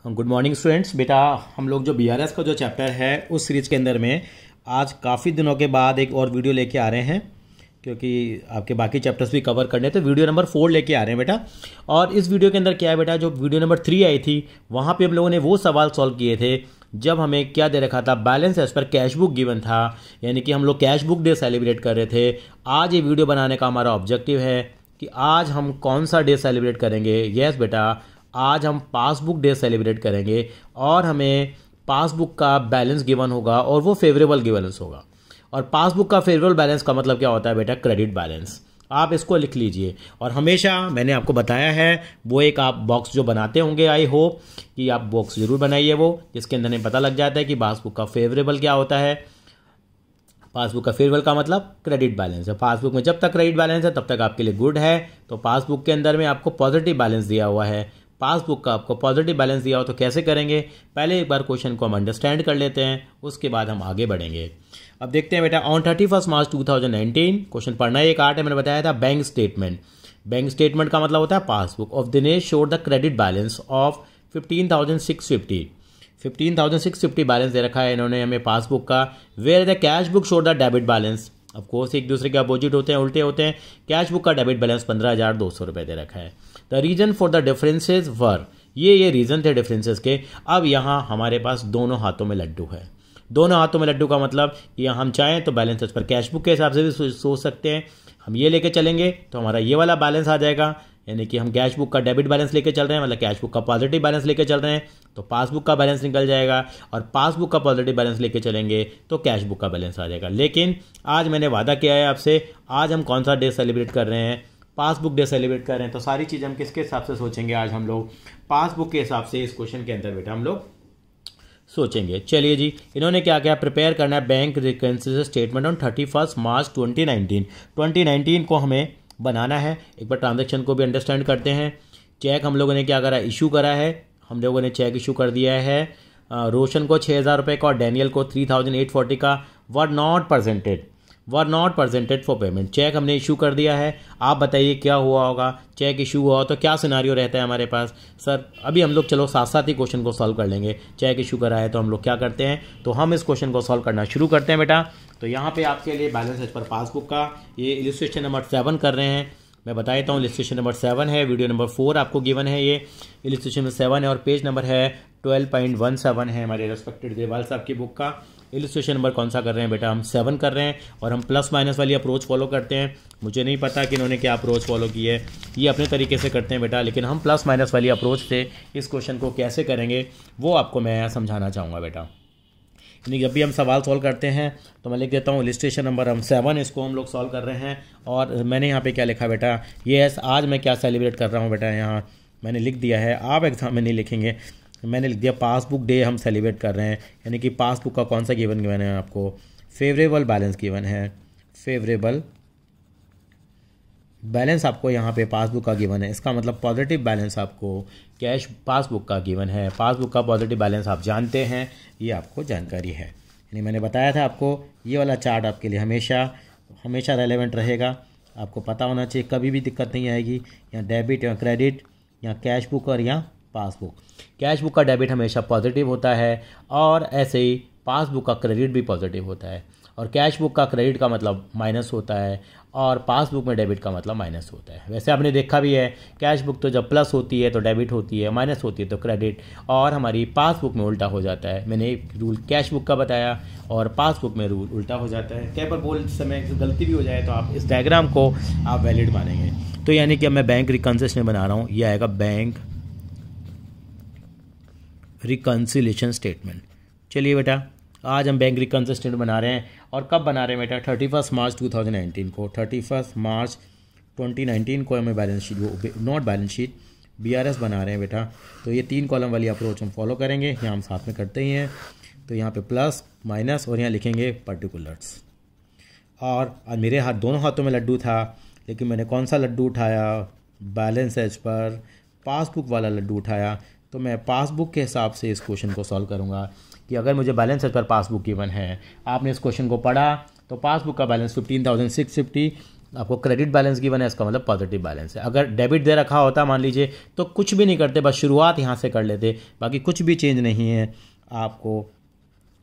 Good morning students. बेटा हम लोग जो बीआरएस का जो चैप्टर है उस सीरीज के अंदर में आज काफ़ी दिनों के बाद एक और वीडियो लेके आ रहे हैं, क्योंकि आपके बाकी चैप्टर्स भी कवर करने, तो वीडियो नंबर 4 लेके आ रहे हैं बेटा। और इस वीडियो के अंदर क्या है बेटा, जो वीडियो नंबर 3 आई थी वहाँ पे हम लोगों ने वो सवाल सॉल्व किए थे जब हमें क्या दे रखा था, balance as per cash book given था, यानी कि हम लोग कैश बुक डे सेलिब्रेट कर रहे थे। आज ये वीडियो बनाने का हमारा ऑब्जेक्टिव है कि आज हम कौन सा डे सेलिब्रेट करेंगे। यस बेटा, आज हम पासबुक डे सेलिब्रेट करेंगे और हमें पासबुक का बैलेंस गिवन होगा और वो फेवरेबल बैलेंस होगा। और पासबुक का फेवरेबल बैलेंस का मतलब क्या होता है बेटा, क्रेडिट बैलेंस। आप इसको लिख लीजिए। और हमेशा मैंने आपको बताया है वो एक आप बॉक्स जो बनाते होंगे, आई होप कि आप बॉक्स जरूर बनाइए वो, जिसके अंदर हमें पता लग जाता है कि पासबुक का फेवरेबल क्या होता है। पासबुक का फेवरेबल का मतलब क्रेडिट बैलेंस है। पासबुक में जब तक क्रेडिट बैलेंस है तब तक आपके लिए गुड है। तो पासबुक के अंदर में आपको पॉजिटिव बैलेंस दिया हुआ है, पासबुक का आपको पॉजिटिव बैलेंस दिया हो तो कैसे करेंगे, पहले एक बार क्वेश्चन को हम अंडरस्टैंड कर लेते हैं, उसके बाद हम आगे बढ़ेंगे। अब देखते हैं बेटा, ऑन 31 मार्च 2019 क्वेश्चन पढ़ना है। एक आर्ट है, मैंने बताया था बैंक स्टेटमेंट। बैंक स्टेटमेंट का मतलब होता है passbook of Dinesh showed the credit balance of 15,650 balance दे रखा है इन्होंने हमें पासबुक का। Where the cash book showed the debit balance, of course एक दूसरे के अपोजिट होते हैं, उल्टे होते हैं। कैश बुक का डेबिट बैलेंस 15,200 रुपये दे रखा है। The reason for the differences were, ये रीजन थे डिफरेंसेस के। अब यहाँ हमारे पास दोनों हाथों में लड्डू है। दोनों हाथों में लड्डू का मतलब कि हम चाहें तो बैलेंसेस पर कैश बुक के हिसाब से भी सोच सकते हैं। हम ये लेके चलेंगे तो हमारा ये वाला बैलेंस आ जाएगा, यानी कि हम कैश बुक का डेबिट बैलेंस लेके चल रहे हैं, मतलब कैश बुक का पॉजिटिव बैलेंस लेके चल रहे हैं तो पासबुक का बैलेंस निकल जाएगा। और पासबुक का पॉजिटिव बैलेंस लेके चलेंगे तो कैश बुक का बैलेंस आ जाएगा। लेकिन आज मैंने वादा किया है आपसे, आज हम कौन सा डे सेलिब्रेट कर रहे हैं, पासबुक डे सेलिब्रेट कर रहे हैं। तो सारी चीज़ हम किसके हिसाब से सोचेंगे, आज हम लोग पासबुक के हिसाब से इस क्वेश्चन के अंदर बेटा हम लोग सोचेंगे। चलिए जी, इन्होंने क्या क्या प्रिपेयर करना है, bank reconciliation statement on 31 March 2019 को हमें बनाना है। एक बार ट्रांजैक्शन को भी अंडरस्टैंड करते हैं। चेक हम लोगों ने क्या करा, इशू करा है। हम लोगों ने चेक इशू कर दिया है रोशन को 6,000 रुपये का और डैनियल को 3,840 का। Were not presented for payment. Cheque हमने इशू कर दिया है। आप बताइए क्या हुआ होगा, चेक इशू हुआ तो क्या सिनारियो रहता है हमारे पास। सर अभी हम लोग चलो साथ साथ ही क्वेश्चन को सॉल्व कर लेंगे। चेक इशू करा है तो हम लोग क्या करते हैं, तो हम इस क्वेश्चन को सॉल्व करना शुरू करते हैं बेटा। तो यहाँ पे आपके लिए बैलेंस एज पर पासबुक का ये इलस्ट्रेशन नंबर 7 कर रहे हैं। मैं बता देता हूँ, इलस्ट्रेशन नंबर 7 है, वीडियो नंबर 4 आपको गिवन है। ये इलस्ट्रेशन नंबर 7 है और पेज नंबर है 12.17 है हमारे रेस्पेक्टेड देवाल साहब की बुक का। इलस्ट्रेशन नंबर कौन सा कर रहे हैं बेटा, हम 7 कर रहे हैं और हम प्लस माइनस वाली अप्रोच फॉलो करते हैं। मुझे नहीं पता कि इन्होंने क्या अप्रोच फॉलो की है, ये अपने तरीके से करते हैं बेटा, लेकिन हम प्लस माइनस वाली अप्रोच से इस क्वेश्चन को कैसे करेंगे वो आपको मैं समझाना चाहूँगा बेटा। यानी जब भी हम सवाल सॉल्व करते हैं तो मैं लिख देता हूँ इलस्ट्रेशन नंबर हम 7, इसको हम लोग सॉल्व कर रहे हैं। और मैंने यहाँ पे क्या लिखा बेटा, ये आज मैं क्या सेलिब्रेट कर रहा हूँ बेटा, यहाँ मैंने लिख दिया है, आप एग्जाम में नहीं लिखेंगे, मैंने लिख दिया पासबुक डे हम सेलिब्रेट कर रहे हैं। यानी कि पासबुक का कौन सा गिवन है आपको, फेवरेबल बैलेंस गिवन है। फेवरेबल बैलेंस आपको यहाँ पे पासबुक का गिवन है, इसका मतलब पॉजिटिव बैलेंस आपको कैश पासबुक का गिवन है। पासबुक का पॉजिटिव बैलेंस आप जानते हैं, ये आपको जानकारी है। यानी मैंने बताया था आपको ये वाला चार्ट आपके लिए हमेशा रेलेवेंट रहेगा, आपको पता होना चाहिए, कभी भी दिक्कत नहीं आएगी। या डेबिट या क्रेडिट या कैश बुक और या पासबुक। कैश बुक का डेबिट हमेशा पॉजिटिव होता है और ऐसे ही पासबुक का क्रेडिट भी पॉजिटिव होता है। और कैश बुक का क्रेडिट का मतलब माइनस होता है और पासबुक में डेबिट का मतलब माइनस होता है। वैसे आपने देखा भी है, कैश बुक तो जब प्लस होती है तो डेबिट होती है, माइनस होती है तो क्रेडिट, और हमारी पासबुक में उल्टा हो जाता है। मैंने एक रूल कैश बुक का बताया और पासबुक में रूल उल्टा हो जाता है। कई बार बोल समय गलती भी हो जाए तो आप इस डायग्राम को आप वैलिड मानेंगे। तो यानी कि अब मैं बैंक रिकन्सिलिएशन बना रहा हूँ, ये आएगा बैंक रिकन्सिलिएशन स्टेटमेंट। चलिए बेटा, आज हम बैंक रिकन्सिलिएशन स्टेटमेंट बना रहे हैं। और कब बना रहे हैं बेटा, 31 मार्च 2019 को। 31 मार्च 2019 को हमें balance sheet, not balance sheet, BRS बना रहे हैं बेटा। तो ये 3 कॉलम वाली अप्रोच हम फॉलो करेंगे, यहाँ हम साथ में करते ही हैं। तो यहाँ पे प्लस माइनस और यहाँ लिखेंगे पर्टिकुलर्स। और मेरे दोनों हाथों में लड्डू था, लेकिन मैंने कौन सा लड्डू उठाया, बैलेंस एज पर पासबुक वाला लड्डू उठाया। तो मैं पासबुक के हिसाब से इस क्वेश्चन को सॉल्व करूँगा कि अगर मुझे balance as per passbook given है, आपने इस क्वेश्चन को पढ़ा तो पासबुक का बैलेंस 15,650 आपको क्रेडिट बैलेंस गिवन है, इसका मतलब पॉजिटिव बैलेंस है। अगर डेबिट दे रखा होता मान लीजिए तो कुछ भी नहीं करते, बस शुरुआत यहाँ से कर लेते, बाकी कुछ भी चेंज नहीं है। आपको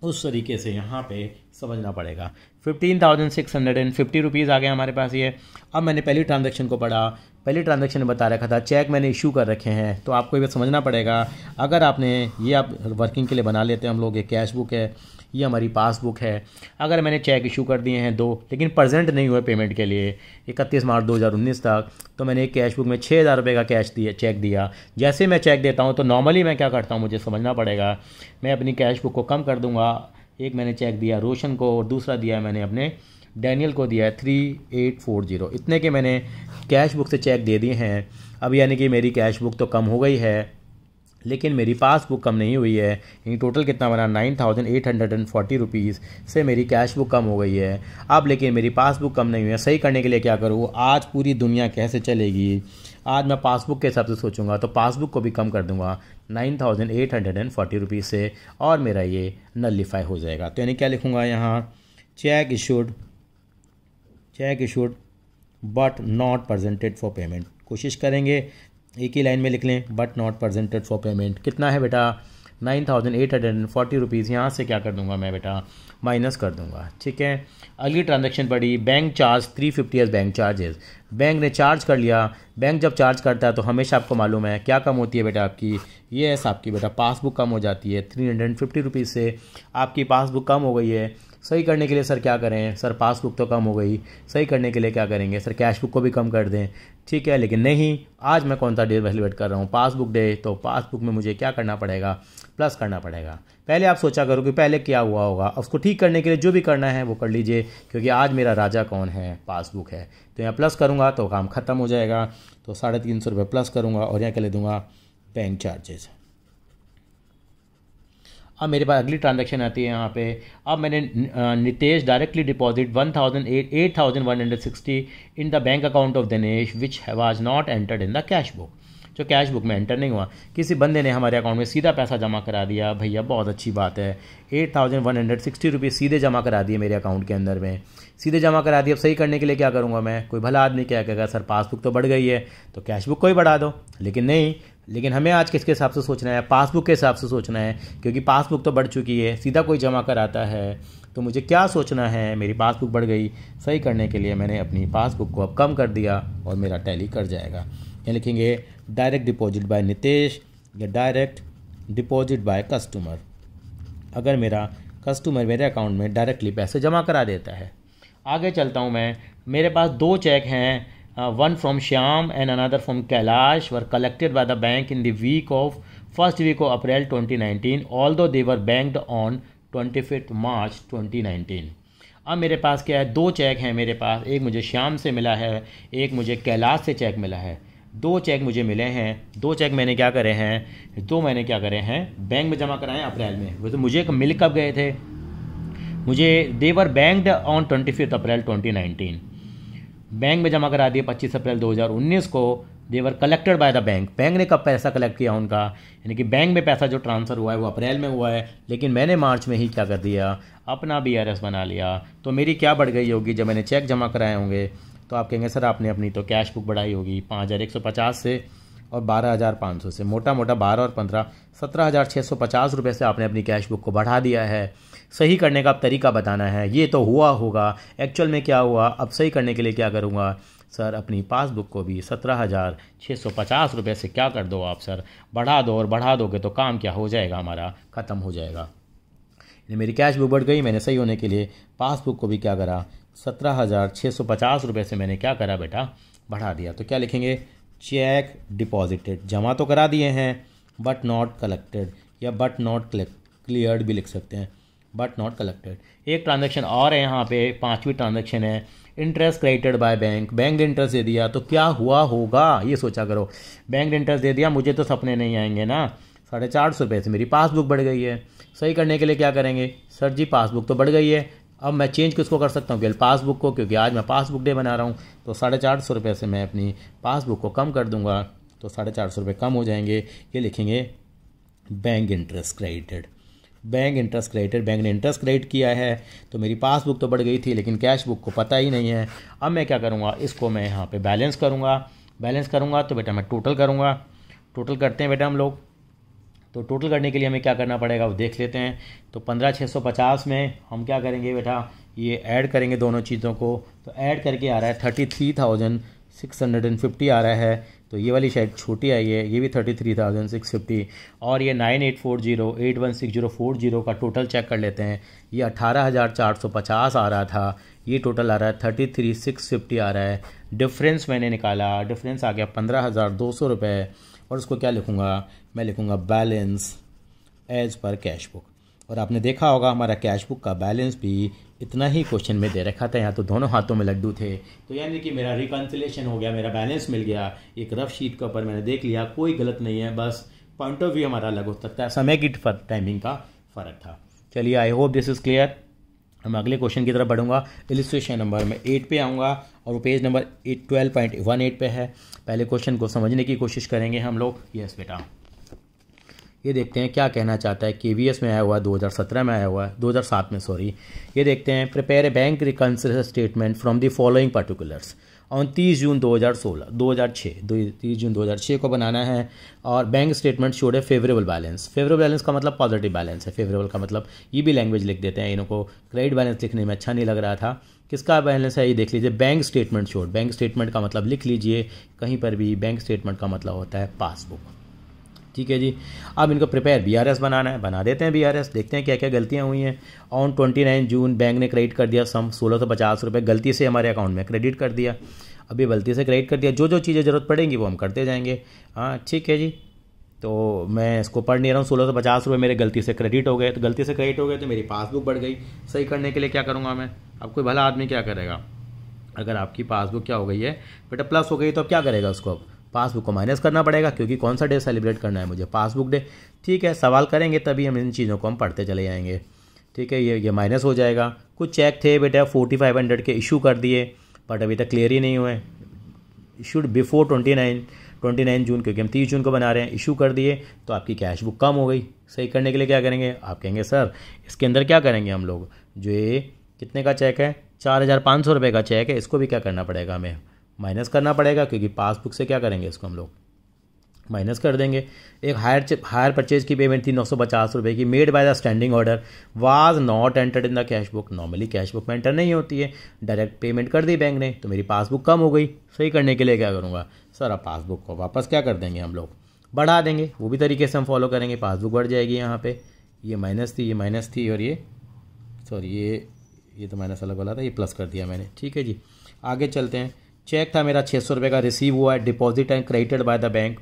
उस तरीके से यहाँ पे समझना पड़ेगा। 15,650 रुपीज़ आ गए हमारे पास ये। अब मैंने पहली ट्रांजैक्शन को पढ़ा, पहली ट्रांजैक्शन में बता रखा था चेक मैंने इशू कर रखे हैं, तो आपको ये समझना पड़ेगा। अगर आपने ये आप वर्किंग के लिए बना लेते हैं हम लोग, ये कैश बुक है, ये हमारी पासबुक है। अगर मैंने चेक इशू कर दिए हैं 2, लेकिन प्रेजेंट नहीं हुए पेमेंट के लिए 31 मार्च 2019 तक, तो मैंने एक कैश बुक में 6,000 रुपये का कैश दिया, चेक दिया। जैसे मैं चेक देता हूँ तो नॉर्मली मैं क्या करता हूँ, मुझे समझना पड़ेगा, मैं अपनी कैश बुक को कम कर दूँगा। एक मैंने चेक दिया रोशन को और दूसरा दिया मैंने अपने डैनियल को दिया है 3840, इतने के मैंने कैश बुक से चेक दे दिए हैं। अब यानी कि मेरी कैश बुक तो कम हो गई है, लेकिन मेरी पासबुक कम नहीं हुई है। यानी टोटल कितना बना, 9,840 रुपीज़ से मेरी कैश बुक कम हो गई है। अब लेकिन मेरी पासबुक कम नहीं हुई है, सही करने के लिए क्या करूँ, आज पूरी दुनिया कैसे चलेगी, आज मैं पासबुक के हिसाब से सोचूंगा, तो पासबुक को भी कम कर दूंगा 9,840 रुपीज़ से, और मेरा ये नलिफाई हो जाएगा। तो यानी क्या लिखूँगा यहाँ, check issued but not presented for payment. कोशिश करेंगे एक ही लाइन में लिख लें, but not presented for payment. कितना है बेटा, 9,840 रुपीज़। यहाँ से क्या कर दूंगा मैं बेटा, माइनस कर दूंगा। ठीक है, अगली ट्रांजैक्शन पड़ी, bank charge 350 as bank charges. Bank ने चार्ज कर लिया। बैंक जब चार्ज करता है तो हमेशा आपको मालूम है क्या कम होती है बेटा आपकी, ये है आपकी बेटा पासबुक कम हो जाती है। 350 रुपीज़ से आपकी पासबुक कम हो गई है। सही करने के लिए सर क्या करें, सर पासबुक तो कम हो गई, सही करने के लिए क्या करेंगे, सर कैश बुक को भी कम कर दें। ठीक है, लेकिन नहीं, आज मैं कौन सा डे वैल्यूएट कर रहा हूँ, पासबुक डे, तो पासबुक में मुझे क्या करना पड़ेगा, प्लस करना पड़ेगा। पहले आप सोचा करो कि पहले क्या हुआ होगा, उसको ठीक करने के लिए जो भी करना है वो कर लीजिए, क्योंकि आज मेरा राजा कौन है, पासबुक है। तो यहाँ प्लस करूँगा तो काम ख़त्म हो जाएगा। तो 350 रुपये प्लस करूँगा और यहाँ क्या ले दूँगा, बैंक चार्जेस। अब मेरे पास अगली ट्रांजैक्शन आती है यहाँ पे। अब मैंने Nitesh directly deposit 8,160 in the bank account of Dinesh which was not entered in the cash book. जो कैश बुक में एंटर नहीं हुआ, किसी बंदे ने हमारे अकाउंट में सीधा पैसा जमा करा दिया। भैया बहुत अच्छी बात है, 8,160 रुपीज़ सीधे जमा करा दिए मेरे अकाउंट के अंदर में, सीधे जमा करा दिए। अब सही करने के लिए क्या करूँगा मैं, कोई भला आदमी क्या कहेगा, सर पासबुक तो बढ़ गई है तो कैश बुक को ही बढ़ा दो। लेकिन नहीं, लेकिन हमें आज किसके हिसाब से सोचना है, पासबुक के हिसाब से सोचना है, क्योंकि पासबुक तो बढ़ चुकी है, सीधा कोई जमा कराता है। तो मुझे क्या सोचना है, मेरी पासबुक बढ़ गई, सही करने के लिए मैंने अपनी पासबुक को अब कम कर दिया और मेरा टैली कर जाएगा। यहाँ लिखेंगे डायरेक्ट डिपॉजिट बाय नितेश या डायरेक्ट डिपॉजिट बाय कस्टमर। अगर मेरा कस्टमर मेरे अकाउंट में डायरेक्टली पैसे जमा करा देता है। आगे चलता हूँ मैं, मेरे पास 2 चेक हैं, one from Shyam and another from Kailash were collected by the bank in the first week of April 2019, although they were banked on 25th March 2019. अब मेरे पास क्या है, 2 चेक हैं मेरे पास, एक मुझे श्याम से मिला है, एक मुझे कैलाश से चेक मिला है। 2 चेक मुझे मिले हैं, 2 चेक मैंने क्या करे हैं, बैंक में जमा कराए अप्रैल में। वो तो मुझे मिल कब गए थे, मुझे they were banked on 25 April 2019, bank में जमा करा दिए 25 अप्रैल 2019 को। They were collected by the bank, bank ने कब पैसा कलेक्ट किया उनका, यानी कि बैंक में पैसा जो ट्रांसफ़र हुआ है वो अप्रैल में हुआ है, लेकिन मैंने मार्च में ही क्या कर दिया, अपना BRS बना लिया। तो मेरी क्या बढ़ गई होगी, जब मैंने चेक जमा कराए होंगे तो आप कहेंगे सर आपने अपनी तो कैश बुक बढ़ाई होगी 5,150 से और 12,500 से, मोटा मोटा 12 और 15 17,650 रुपये से आपने अपनी कैश बुक को बढ़ा दिया है। सही करने का अब तरीका बताना है, ये तो हुआ होगा, एक्चुअल में क्या हुआ, अब सही करने के लिए क्या करूँगा, सर अपनी पासबुक को भी 17,650 रुपये से क्या कर दो आप सर, बढ़ा दो, और बढ़ा दोगे तो काम क्या हो जाएगा, हमारा ख़त्म हो जाएगा। मेरी कैश बुक बढ़ गई, मैंने सही होने के लिए पासबुक को भी क्या करा, 17,650 रुपये से मैंने क्या करा बेटा, बढ़ा दिया। तो क्या लिखेंगे, चेक डिपॉजिटेड, जमा तो करा दिए हैं बट नॉट कलेक्टेड, या बट नॉट क्लियर्ड भी लिख सकते हैं, बट नॉट कलेक्टेड। एक ट्रांजैक्शन और है यहाँ पे, 5वीं ट्रांजैक्शन है, interest credited bye bank. Bank ने इंटरेस्ट दे दिया तो क्या हुआ होगा, ये सोचा करो, बैंक ने इंटरेस्ट दे दिया, मुझे तो सपने नहीं आएंगे ना। 450 रुपये से मेरी पासबुक बढ़ गई है। सही करने के लिए क्या करेंगे, सर जी पासबुक तो बढ़ गई है, अब मैं चेंज किसको कर सकता हूँ, केवल पासबुक को, क्योंकि आज मैं पासबुक डे बना रहा हूँ। तो 450 रुपये से मैं अपनी पासबुक को कम कर दूंगा, तो 450 रुपये कम हो जाएंगे। ये लिखेंगे bank interest credited. Bank interest credited, bank ने इंटरेस्ट क्रेडिट किया है, तो मेरी पासबुक तो बढ़ गई थी लेकिन कैश बुक को पता ही नहीं है। अब मैं क्या करूँगा, इसको मैं यहाँ पे बैलेंस करूँगा तो बेटा मैं टोटल करूँगा। टोटल करते हैं बेटा हम लोग। तो टोटल करने के लिए हमें क्या करना पड़ेगा वो देख लेते हैं। तो 15,650 में हम क्या करेंगे बेटा, ये ऐड करेंगे दोनों चीज़ों को, तो ऐड करके आ रहा है 33,650 आ रहा है। तो ये वाली शायद छोटी आई है, ये भी 33,650, और ये 9840816040 का टोटल चेक कर लेते हैं। ये 18,450 आ रहा था, ये टोटल आ रहा है 33,650 आ रहा है। डिफरेंस मैंने निकाला, डिफरेंस आ गया 15,200 रुपये, और उसको क्या लिखूँगा, मैं लिखूँगा balance as per cash book. और आपने देखा होगा हमारा कैश बुक का बैलेंस भी इतना ही क्वेश्चन में दे रखा था, यहाँ तो दोनों हाथों में लड्डू थे। तो यानी कि मेरा रिकन्सिलेशन हो गया, मेरा बैलेंस मिल गया, एक रफ शीट के ऊपर मैंने देख लिया, कोई गलत नहीं है, बस पॉइंट ऑफ व्यू हमारा अलग हो सकता है, समय की टाइमिंग का फ़र्क था। चलिए, I hope this is clear. हम अगले क्वेश्चन की तरफ बढ़ूंगा। इलिस्ट्रेशन नंबर में 8 पे आऊँगा और वो पेज नंबर 12.18 पे है। पहले क्वेश्चन को समझने की कोशिश करेंगे हम लोग। यस बेटा, ये देखते हैं क्या कहना चाहता है। केवीएस में आया हुआ है, 2017 में आया हुआ है, 2007 में सॉरी। ये देखते हैं, prepare a bank reconciliation statement from the following particulars on 30 जून 2006 को बनाना है। और बैंक स्टेटमेंट शोड ए फेवरेबल बैलेंस। फेवरेबल बैलेंस का मतलब पॉजिटिव बैलेंस है, फेवरेबल का मतलब ये भी लैंग्वेज लिख देते हैं, इनको क्रेडिट बैलेंस लिखने में अच्छा नहीं लग रहा था। किसका बैलेंस है ये देख लीजिए, bank statement showed. Bank statement का मतलब लिख लीजिए कहीं पर भी, बैंक स्टेटमेंट का मतलब होता है पासबुक। ठीक है जी। अब इनको प्रिपेयर बीआरएस बनाना है, बना देते हैं बीआरएस, देखते हैं क्या क्या गलतियां हुई हैं। ऑन 29 जून बैंक ने क्रेडिट कर दिया सम 1650 रुपये, गलती से हमारे अकाउंट में क्रेडिट कर दिया। अभी गलती से क्रेडिट कर दिया, जो जो चीज़ें ज़रूरत पड़ेंगी वो हम करते जाएंगे। हाँ ठीक है जी। तो मैं इसको पढ़ नहीं रहा हूँ, 1650 रुपये मेरे गलती से क्रेडिट हो गए। तो गलती से क्रेडिट हो गए तो मेरी पासबुक बढ़ गई। सही करने के लिए क्या करूँगा मैं, अब कोई भला आदमी क्या करेगा, अगर आपकी पासबुक क्या हो गई है बेटा, प्लस हो गई, तो अब क्या करेगा उसको, अब पासबुक को माइनस करना पड़ेगा, क्योंकि कौन सा डे सेलिब्रेट करना है मुझे, पासबुक डे। ठीक है, सवाल करेंगे तभी हम इन चीज़ों को हम पढ़ते चले जाएंगे। ठीक है, ये माइनस हो जाएगा। कुछ चेक थे बेटा 4500 के इशू कर दिए, बट अभी तक क्लियर ही नहीं हुए। इशूड बिफोर 29 जून, क्योंकि हम 30 जून को बना रहे हैं, इशू कर दिए, तो आपकी कैश बुक कम हो गई। सही करने के लिए क्या करेंगे, आप कहेंगे सर इसके अंदर क्या करेंगे हम लोग, जो ये कितने का चेक है, 4,500 रुपये का चेक है, इसको भी क्या करना पड़ेगा, हमें माइनस करना पड़ेगा, क्योंकि पासबुक से क्या करेंगे, इसको हम लोग माइनस कर देंगे। एक हायर परचेज की पेमेंट थी 950 रुपये की, made by the standing order, was not entered in the cash book. Normally cash book में एंटर नहीं होती है, डायरेक्ट पेमेंट कर दी बैंक ने, तो मेरी पासबुक कम हो गई। सही करने के लिए क्या करूँगा सर, अब पासबुक को वापस क्या कर देंगे हम लोग, बढ़ा देंगे। वो भी तरीके से हम फॉलो करेंगे, पासबुक बढ़ जाएगी। यहाँ पे ये माइनस थी, ये माइनस थी, और ये सॉरी ये तो माइनस अलग वाला था, ये प्लस कर दिया मैंने। ठीक है जी, आगे चलते हैं। चेक था मेरा 600 रुपये का, रिसीव हुआ है, deposit and credited by the bank,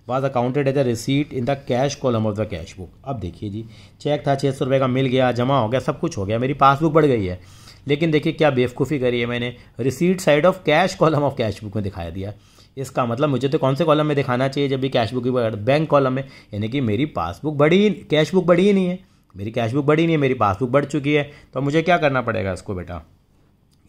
was accounted as a receipt in the cash column of the cash book. अब देखिए जी, चेक था 600 रुपये का, मिल गया, जमा हो गया, सब कुछ हो गया, मेरी पासबुक बढ़ गई है। लेकिन देखिए क्या बेवकूफ़ी करी है मैंने, receipt side of cash column of cash book में दिखाया दिया। इसका मतलब मुझे तो कौन से कॉलम में दिखाना चाहिए जब भी कैश बुक की, बैंक कॉलम में। यानी कि मेरी पासबुक बढ़ी, कैश बुक बढ़ी ही नहीं है, मेरी कैश बुक बढ़ी नहीं है, मेरी पासबुक बढ़ चुकी है। तो मुझे क्या करना पड़ेगा इसको बेटा,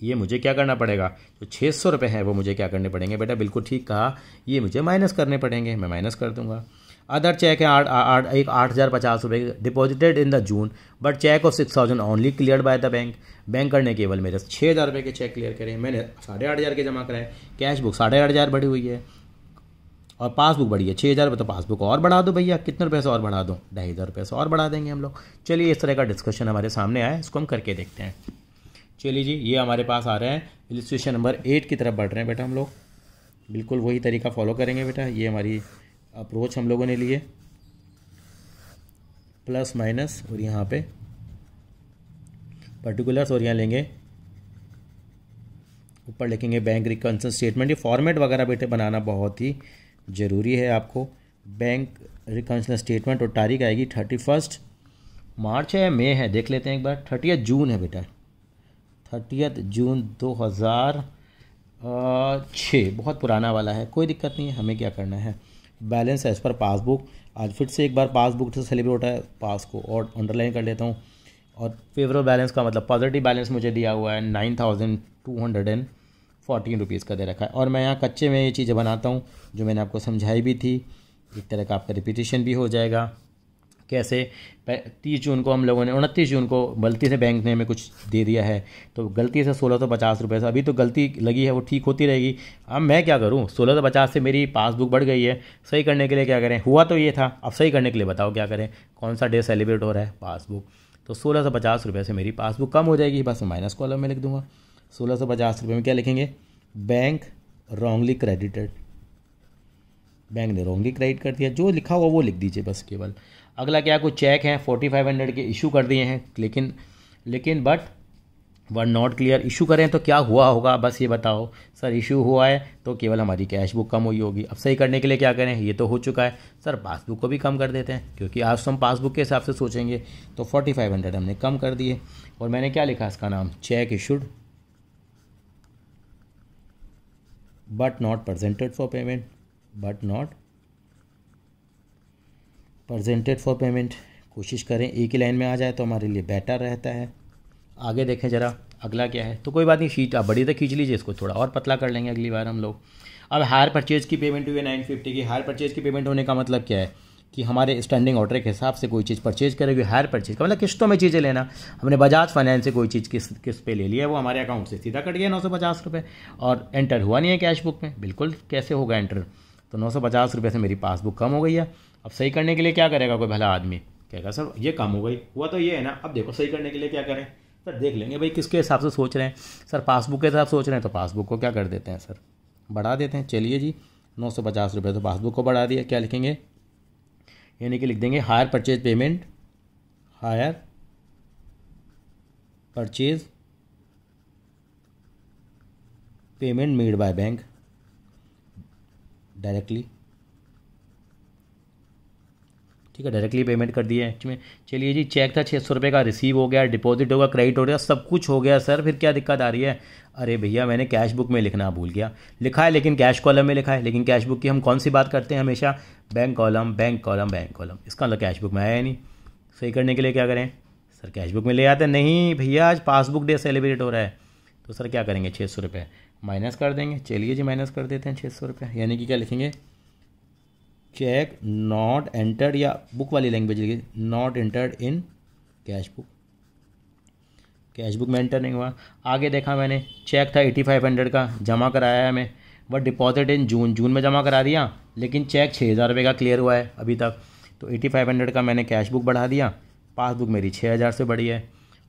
ये मुझे क्या करना पड़ेगा, जो 600 रुपये हैं वो मुझे क्या करने पड़ेंगे बेटा, बिल्कुल ठीक कहा, ये मुझे माइनस करने पड़ेंगे, मैं माइनस कर दूंगा। अदर चेक है 8,050 रुपये, deposited in the June, but cheque of 6,000 only cleared by the bank. Bank करने केवल मेरे 6,000 रुपये के चेक क्लियर करें, मैंने 8,500 के जमा कराए। कैश बुक 8,500 बढ़ी हुई है और पासबुक बढ़ी है 6,000 रुपये, तो पासबुक और बढ़ा दो भैया, कितने रुपये से और बढ़ा दो, 2,500 रुपये से और बढ़ा देंगे हम लोग। चलिए, इस तरह का डिस्कशन हमारे सामने आया, इसको हम करके देखते हैं। चलिए जी, ये हमारे पास आ रहे हैं, इलिस्ट्रेशन नंबर 8 की तरफ बढ़ रहे हैं बेटा हम लोग। बिल्कुल वही तरीका फॉलो करेंगे बेटा, ये हमारी अप्रोच हम लोगों ने लिए, प्लस माइनस, और यहाँ पे पर्टिकुलर्स, और यहाँ लेंगे ऊपर लिखेंगे बैंक रिकन्सिलिएशन स्टेटमेंट। ये फॉर्मेट वगैरह बेटे बनाना बहुत ही ज़रूरी है आपको। बैंक रिकन्सिलिएशन स्टेटमेंट, और तारीख आएगी 31 मार्च है या मई है, देख लेते हैं एक बार। 30 जून है बेटा, 30 जून 2006, बहुत पुराना वाला है, कोई दिक्कत नहीं है। हमें क्या करना है, बैलेंस एज पर पासबुक। आज फिर से एक बार पासबुक से सेलिब्रेट होता है, पास को और अंडरलाइन कर लेता हूँ। और फेवरेबल बैलेंस का मतलब पॉजिटिव बैलेंस मुझे दिया हुआ है 9,214 रुपीज़ का दे रखा है। और मैं यहाँ कच्चे में ये चीज़ें बनाता हूँ जो मैंने आपको समझाई भी थी, एक तरह का आपका रिपीटिशन भी हो जाएगा। कैसे 30 जून को हम लोगों ने 29 जून को गलती से बैंक ने हमें कुछ दे दिया है, तो गलती से 1650 रुपये से, अभी तो गलती लगी है वो ठीक होती रहेगी। अब मैं क्या करूँ, 1650 से मेरी पासबुक बढ़ गई है, सही करने के लिए क्या करें, हुआ तो ये था, अब सही करने के लिए बताओ क्या करें, कौन सा डे सेलिब्रेट हो रहा है, पासबुक। तो 1650 से मेरी पासबुक कम हो जाएगी, बस माइनस कॉलम में लिख दूंगा। 1650 में क्या लिखेंगे, बैंक रॉन्गली क्रेडिटेड, बैंक ने रॉन्गली क्रेडिट कर दिया, जो लिखा हुआ वो लिख दीजिए बस केवल। अगला क्या, कुछ चेक हैं 4500 के इशू कर दिए हैं, लेकिन but were not clear, issue करें तो क्या हुआ होगा, बस ये बताओ सर। इशू हुआ है तो केवल हमारी कैश बुक कम हुई होगी। अब सही करने के लिए क्या करें, ये तो हो चुका है सर, पासबुक को भी कम कर देते हैं, क्योंकि आज तो हम पासबुक के हिसाब से सोचेंगे। तो 4500 हमने कम कर दिए, और मैंने क्या लिखा इसका नाम, check issued but not presented for payment, but not presented for payment. कोशिश करें एक ही लाइन में आ जाए तो हमारे लिए बेटर रहता है। आगे देखें ज़रा, अगला क्या है, तो कोई बात नहीं, शीट आप बड़ी तो खींच लीजिए, इसको थोड़ा और पतला कर लेंगे अगली बार हम लोग। अब हायर परचेज की पेमेंट हुई है 950 की। हायर परचेज की पेमेंट होने का मतलब क्या है कि हमारे स्टैंडिंग ऑर्डर के हिसाब से कोई चीज़ परचेज करेगी। हायर परचेज का मतलब किस्तों में चीज़ें लेना। हमने बजाज फाइनेंस से कोई चीज़ किस्त पे ले लिया, वो हमारे अकाउंट से सीधा कट गया 950 रुपये, और एंटर हुआ नहीं है कैश बुक में, बिल्कुल कैसे होगा एंटर। तो 950 रुपये से मेरी पासबुक कम हो गई है। अब सही करने के लिए क्या करेगा कोई भला आदमी, कहेगा सर ये कम हो गई, हुआ तो ये है ना। अब देखो सही करने के लिए क्या करें सर, देख लेंगे भाई किसके हिसाब से सोच रहे हैं सर, पासबुक के हिसाब से सोच रहे हैं तो पासबुक को क्या कर देते हैं सर, बढ़ा देते हैं। चलिए जी, 950 रुपये तो पासबुक को बढ़ा दिया, क्या लिखेंगे, यानी कि लिख देंगे hire purchase payment, hire purchase payment made by bank directly, ठीक है, डायरेक्टली पेमेंट कर दिया है इसमें। चलिए जी, चेक था 600 रुपये का, रिसीव हो गया, डिपॉजिट होगा, क्रेडिट हो गया, सब कुछ हो गया सर, फिर क्या दिक्कत आ रही है। अरे भैया मैंने कैश बुक में लिखना भूल गया, लिखा है लेकिन कैश कॉलम में लिखा है, लेकिन कैश बुक की हम कौन सी बात करते हैं हमेशा, bank column bank column bank column, इसका मतलब कैश बुक में आया नहीं। सही करने के लिए क्या करें सर, कैश बुक में ले आते, नहीं भैया आज पासबुक डे सेलिब्रेट हो रहा है, तो सर क्या करेंगे 600 रुपये माइनस कर देंगे। चलिए जी माइनस कर देते हैं 600 रुपये, यानी कि क्या लिखेंगे, चेक नॉट एंटर्ड, या बुक वाली लैंग्वेज लिखिए, not entered in cash book, cash book में एंटर नहीं हुआ। आगे देखा मैंने, चेक था 8500 का, जमा कराया है मैं, बट डिपॉजिट इन जून में जमा करा दिया, लेकिन चेक 6000 रुपये का क्लियर हुआ है अभी तक। तो 8500 का मैंने कैश बुक बढ़ा दिया, पासबुक मेरी 6000 से बढ़ी है।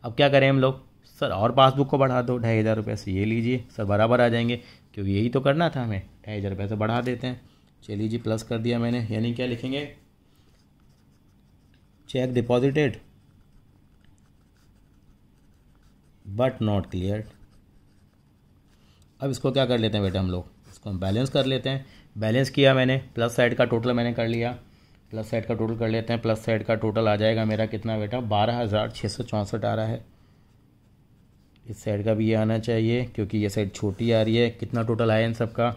अब क्या करें हम लोग, सर और पासबुक को बढ़ा दो 2500 रुपये से, ये लीजिए सर, बराबर आ जाएंगे, क्योंकि यही तो करना था हमें, 2500 रुपये से बढ़ा देते हैं। चलिए जी प्लस कर दिया मैंने, यानी क्या लिखेंगे, check deposited but not cleared. अब इसको क्या कर लेते हैं बेटा हम लोग, इसको हम बैलेंस कर लेते हैं। बैलेंस किया मैंने, प्लस साइड का टोटल मैंने कर लिया, प्लस साइड का टोटल कर लेते हैं। प्लस साइड का टोटल आ जाएगा मेरा कितना बेटा, 12664 आ रहा है। इस साइड का भी ये आना चाहिए, क्योंकि ये साइड छोटी आ रही है। कितना टोटल आया इन सब का,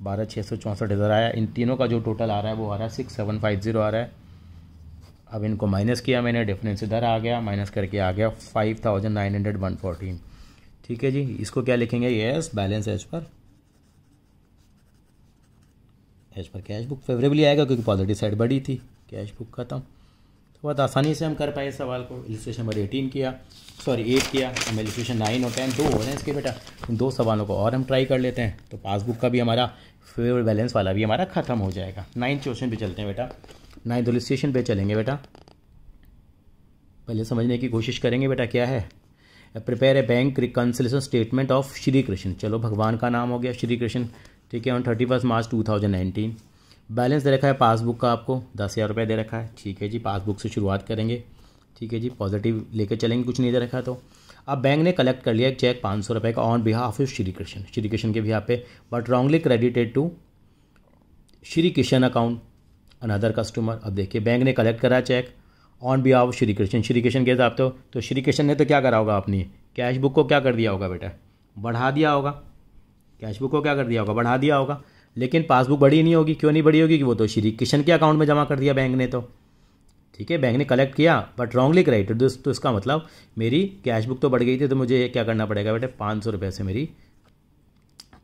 12664 इधर आया। इन तीनों का जो टोटल आ रहा है वो आ रहा है 6750 आ रहा है। अब इनको माइनस किया मैंने, डिफरेंस इधर आ गया, माइनस करके आ गया 5900 ठीक है जी। इसको क्या लिखेंगे, yes balance as per cash book favourably आएगा, क्योंकि पॉजिटिव साइड बड़ी थी, कैश बुक खत्म। तो बहुत आसानी से हम कर पाए इस सवाल को। इलिस्ट्रेशन नंबर 8 किया, अब इलिस्ट्रेशन 9 और 10 दो हो रहे हैं इसके बेटा। इन दो सवालों को और हम ट्राई कर लेते हैं, तो पासबुक का भी हमारा फेवर बैलेंस वाला भी हमारा खत्म हो जाएगा। 9th क्वेश्चन पे चलते हैं बेटा, 9th इलिस्ट्रेशन पे चलेंगे बेटा। पहले समझने की कोशिश करेंगे बेटा क्या है। Prepare a bank reconciliation statement of Shri Krishna, चलो भगवान का नाम हो गया श्री कृष्ण, ठीक है, ऑन 31 मार्च 2019। बैलेंस दे रखा है पासबुक का आपको 10,000 रुपये दे रखा है, ठीक है जी। पासबुक से शुरुआत करेंगे, ठीक है जी, पॉजिटिव लेके चलेंगे, कुछ नहीं दे रखा। तो अब बैंक ने कलेक्ट कर लिया एक चेक 500 रुपये का on behalf of Shri Krishna के बिहाफ पे, but wrongly credited to Shri Krishna account another customer. अब देखिए बैंक ने कलेक्ट करा cheque on behalf of Shri Krishna के हिसाब तो श्री कृष्ण ने तो क्या करा होगा, अपनी कैश बुक को क्या कर दिया होगा बेटा, बढ़ा दिया होगा। कैश बुक को क्या कर दिया होगा, बढ़ा दिया होगा। लेकिन पासबुक बड़ी नहीं होगी, क्यों नहीं बड़ी होगी, कि वो तो श्री कृष्ण के अकाउंट में जमा कर दिया बैंक ने, तो ठीक है, बैंक ने कलेक्ट किया बट रॉन्गली क्रेडिटेड। तो इसका मतलब मेरी कैश बुक तो बढ़ गई थी, तो मुझे क्या करना पड़ेगा बेटे, 500 रुपये से मेरी